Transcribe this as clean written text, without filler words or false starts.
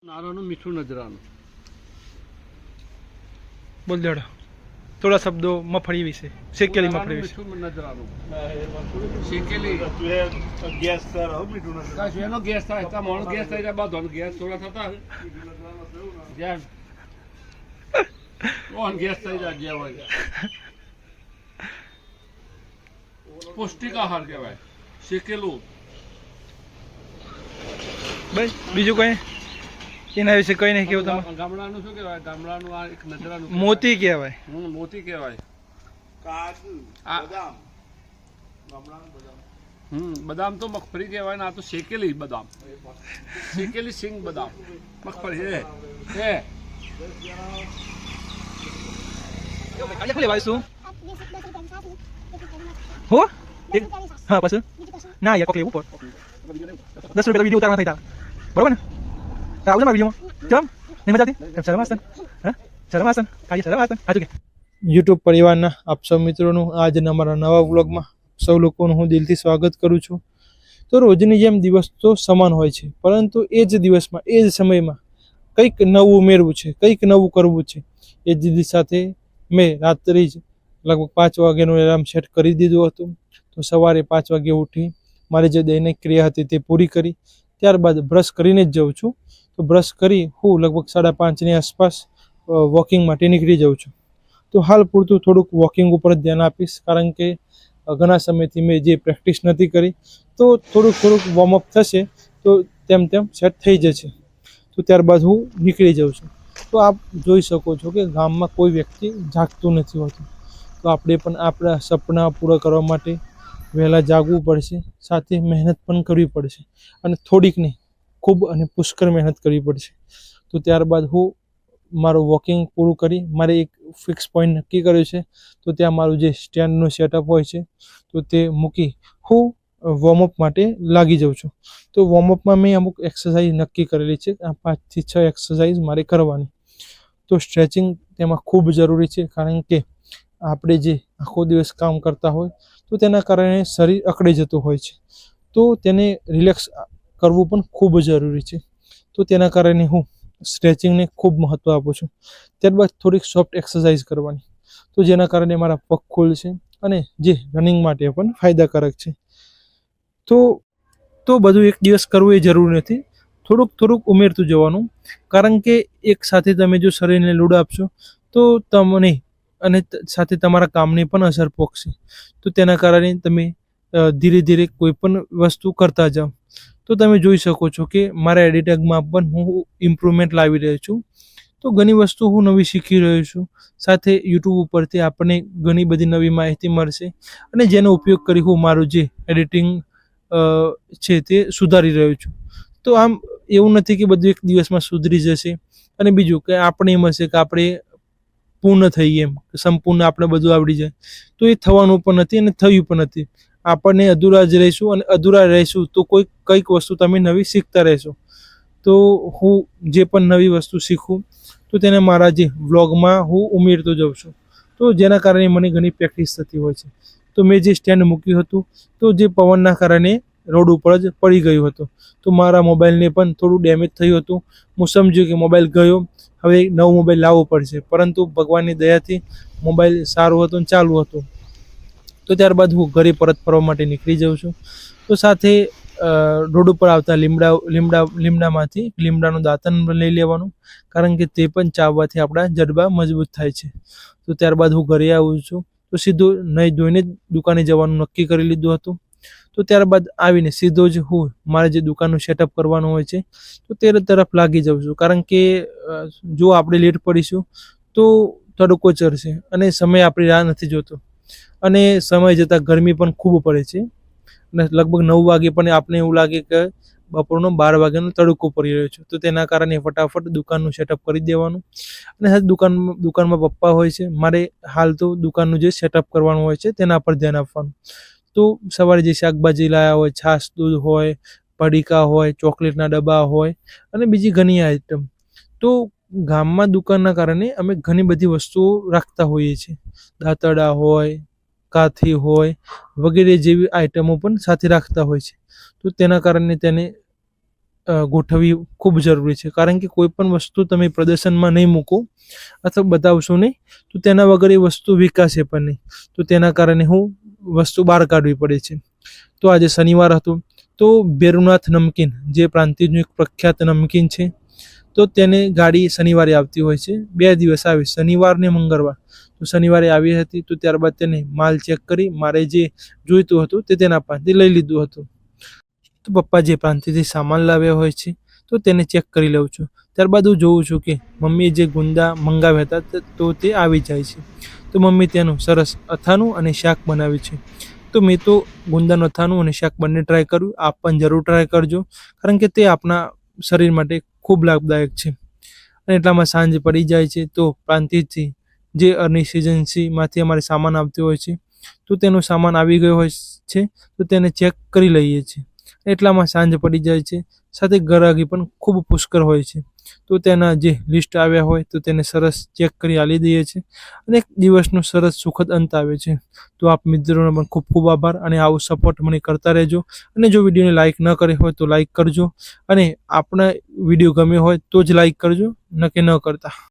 નારાનું મીઠું નજરાનું બોલ દેડો થોડા શબ્દો મગફળી વિશે શેકેલી મગફળી વિશે. મીઠું નજરાનું શેકેલી ગેસ સર મીઠું નથી કાશ એનો ગેસ થાય તા મોણો ગેસ થાય ત્યાં બધો ગેસ થોડા થતા જ્યાં ઓન ગેસ થઈ જાય જ્યાં હોય પૌષ્ટિક આહાર કહેવાય શેકેલું. બસ બીજું કઈ એના વિશે કઈ નહીં કેવું તમે. ગામડાનું શું કહેવાય? ગામડાનું આ એક નજરાનું મોતી કહેવાય. મોતી કહેવાય. કાજુ આ- બદામ ગામડાનું બદામ બદામ તો મગફળી કહેવાય ને આ તો શેકેલી બદામ, શેકેલી સિંગ બદામ મગફળી હે કેટલી લેવાય શું હો હા પછી ના યાર કોક લેવું પડ 10 રૂપિયા વિડિયો ઉતારવા થઈ તા બરોબર ને આવજો મારા વિડિયોમાં ચમ નહીં મજા આવતી શરમ આસન હા શરમ આસન કાજી શરમ આસન આજુ કે YouTube પરિવારના આપ સૌ મિત્રોનું આજના અમારા નવા વ્લોગમાં સૌ લોકોનું હું દિલથી સ્વાગત કરું છું. તો રોજની જેમ દિવસ તો સમાન હોય છે, પરંતુ એ જ દિવસમાં એ જ સમયમાં કંઈક નવું ઉમેરવું છે, કંઈક નવું કરવું છે. એ જીદ સાથે મેં રાત્રે જ લગભગ 5 વાગ્યાનું એલાર્મ સેટ કરી દીધું હતું. તો સવારે 5 વાગે ઉઠી મારી જે દૈનિક ક્રિયા હતી તે પૂરી કરી ત્યારબાદ બ્રશ કરીને જ જાઉં છું. તો બ્રશ કરી હું લગભગ 5:30ની આસપાસ વોકિંગ માટે નીકળી જાઉં છું. તો હાલ પૂરતું થોડુંક વોકિંગ ઉપર જ ધ્યાન આપીશ, કારણ કે ઘણા સમયથી મેં જે પ્રેક્ટિસ નથી કરી, તો થોડુંક વોર્મઅપ થશે તો તેમ સેટ થઈ જશે. તો ત્યારબાદ હું નીકળી જાઉં છું. તો આપ જોઈ શકો છો કે ગામમાં કોઈ વ્યક્તિ જાગતું નથી હોતું. તો આપણે પણ આપણા સપના પૂરા કરવા માટે વહેલા જાગવું પડશે, સાથે મહેનત પણ કરવી પડશે, અને થોડીક નહીં ખૂબ અને પુષ્કળ મહેનત કરવી પડશે. તો ત્યારબાદ હું મારું વોકિંગ પૂરું કરી મારે એક ફિક્સ પોઈન્ટ નક્કી કર્યો છે. તો ત્યાં મારું જે સ્ટેન્ડનું સેટઅપ હોય છે તો તે મૂકી હું વોર્મઅપ માટે લાગી જાઉં છું. તો વોર્મઅપમાં મેં અમુક એક્સરસાઇઝ નક્કી કરેલી છે. આ 5 થી 6 એક્સરસાઇઝ મારે કરવાની. તો સ્ટ્રેચિંગ તેમાં ખૂબ જરૂરી છે, કારણ કે આપણે જે આખો દિવસ કામ કરતા હોય તો તેના કારણે શરીર અકળી જતું હોય છે. તો તેને રિલેક્સ કરવું પણ ખૂબ જરૂરી છે. તો તેના કારણે હું સ્ટ્રેચિંગને ખૂબ મહત્ત્વ આપું છું. ત્યારબાદ થોડીક સોફ્ટ એક્સરસાઇઝ કરવાની, તો જેના કારણે મારા પગ ખુલશે અને જે રનિંગ માટે પણ ફાયદાકારક છે. તો બધું એક દિવસ કરવું એ જરૂરી નથી, થોડુંક ઉમેરતું જવાનું, કારણ કે એક સાથે તમે જો શરીરને લોડ આપશો તો તમને અને સાથે તમારા કામની પણ અસર પહોંચશે. તો તેના કારણે તમે ધીરે ધીરે કોઈ પણ વસ્તુ કરતા જાઓ. તો તમે જોઈ શકો છો કે મારા એડિટિંગમાં પણ હું ઇમ્પ્રુવમેન્ટ લાવી રહ્યો છું. તો ઘણી વસ્તુ હું નવી શીખી રહ્યો છું. સાથે યુટ્યુબ ઉપરથી આપણને ઘણી બધી નવી માહિતી મળશે, અને જેનો ઉપયોગ કરી હું મારું જે એડિટિંગ છે તે સુધારી રહ્યો છું. તો આમ એવું નથી કે બધું એક દિવસમાં સુધરી જશે. અને બીજું કે આપણે એમ હશે કે આપણે પૂર્ણ થઈએ, એમ સંપૂર્ણ આપણે બધું આવડી જાય, તો એ થવાનું પણ નથી અને થયું પણ નથી. આપણને અધૂરા જ રહીશું, અને અધૂરા રહીશું તો કંઈક વસ્તુ તમે નવી શીખતા રહેશો. તો હું જે પણ નવી વસ્તુ શીખું તો તેને મારા જે વ્લોગમાં હું ઉમેરતો જાઉં છું. તો જેના કારણે મને ઘણી પ્રેક્ટિસ થતી હોય છે. તો મેં જે સ્ટેન્ડ મૂક્યું હતું તો જે પવનના કારણે રોડ ઉપર જ પડી ગયું હતું. તો મારા મોબાઈલને પણ થોડું ડેમેજ થયું હતું. હું સમજ્યો કે મોબાઈલ ગયો, હવે નવો મોબાઈલ લાવવો પડશે, પરંતુ ભગવાનની દયાથી મોબાઈલ સારું હતું અને ચાલુ હતું. તો ત્યારબાદ હું ઘરે પરત ફરવા માટે નીકળી જાઉં છું. તો સાથે રોડ ઉપર આવતા લીમડામાંથી લીમડાનું દાંતણ લઈ લેવાનું, કારણ કે તે પણ ચાવવાથી આપણા જડબા મજબૂત થાય છે. તો ત્યારબાદ હું ઘરે આવું છું. તો સીધું નહીં ધોઈને જ દુકાને જવાનું નક્કી કરી લીધું હતું. તો ત્યારબાદ આવીને સીધો જ હું મારે જે દુકાનનું સેટઅપ કરવાનું હોય છે તો તે તરફ લાગી જાઉં છું, કારણ કે જો આપણે લેટ પડીશું તો તડકો ચડશે અને સમય આપણી રાહ નથી જોતો, અને સમય જતાં ગરમી પણ ખૂબ પડે છે. અને લગભગ 9 વાગે પણ આપણે એવું લાગે કે બપોરનો 12 વાગ્યાનો તડકો પડી રહ્યો છે. તો તેના કારણે ફટાફટ દુકાનનું સેટઅપ કરી દેવાનું. અને સાથે દુકાનમાં પપ્પા હોય છે, મારે હાલ તો દુકાનનું જે સેટઅપ કરવાનું હોય છે તેના પર ધ્યાન આપવાનું. તો સવારે જે શાકભાજી લાવ્યા હોય, છાશ દૂધ હોય, પડીકા હોય, ચોકલેટના ડબ્બા હોય, અને બીજી ઘણી આઈટમ. તો ગામમાં દુકાનના કારણે અમે ઘણી બધી વસ્તુઓ રાખતા હોઈએ છીએ. દાંતરડા હોય, કાથી હોય વગેરે જેવી આઈટમો પણ સાથે રાખતા હોય છે. તો તેના કારણે તેને ગોઠવવી ખૂબ જરૂરી છે. કારણ કે કોઈ પણ વસ્તુ તમે પ્રદર્શનમાં નહીં મૂકો અથવા બતાવશો નહીં તો તેના વગર એ વસ્તુ વિકાશે પણ નહીં. તો તેના કારણે વસ્તુ બહાર કાઢવી પડે છે. તો આજે શનિવાર હતો, તો ભેરુનાથ નમકીન જે પ્રાંતિજનું એક પ્રખ્યાત નમકીન છે, તો તેને ગાડી શનિવારે આવતી હોય છે. 2 દિવસ આવે, શનિવાર ને મંગળવાર. તો શનિવારે આવી હતી, તો ત્યારબાદ તેને માલ ચેક કરી મારે જે જોઈતું હતું તે તેના પાસેથી લઈ લીધું હતું. તો પપ્પા જે પ્રાંતિથી સામાન લાવ્યા હોય છે તો તેને ચેક કરી લઉં છું. ત્યારબાદ હું જોઉં છું કે મમ્મીએ જે ગુંદા મંગાવ્યા હતા તો તે આવી જાય છે. તો મમ્મી તેનું સરસ અથાણું અને શાક બનાવે છે. તો મેં તો ગુંદાનું અથાણું અને શાક બંને ટ્રાય કર્યું. આપ પણ જરૂર ટ્રાય કરજો, કારણ કે તે આપણા શરીર માટે ખૂબ લાભદાયક છે. અને એટલામાં સાંજ પડી જાય છે, તો પ્રાંતિજથી જે અર્નિશ એજન્સીમાંથી અમારે સામાન આવતો હોય છે તો તેનો સામાન આવી ગયો હોય છે, તો તેને ચેક કરી લઈએ છીએ. એટલામાં સાંજ પડી જાય છે, સાથે ગ્રાહકી પણ ખૂબ પુષ્કળ હોય છે. તો તેના જે લિસ્ટ આવ્યા હોય તો તેને સરસ ચેક કરી આલી દઈએ છીએ અને એક દિવસનો સરસ સુખદ અંત આવે છે. તો આપ મિત્રોનો પણ ખૂબ ખૂબ આભાર અને આવો સપોર્ટ મને કરતા રહેજો. અને જો વિડીયોને લાઇક ન કરે હોય તો લાઇક કરજો, અને આપણા વિડીયો ગમ્યો હોય તો જ લાઇક કરજો, ન કે ન કરતા.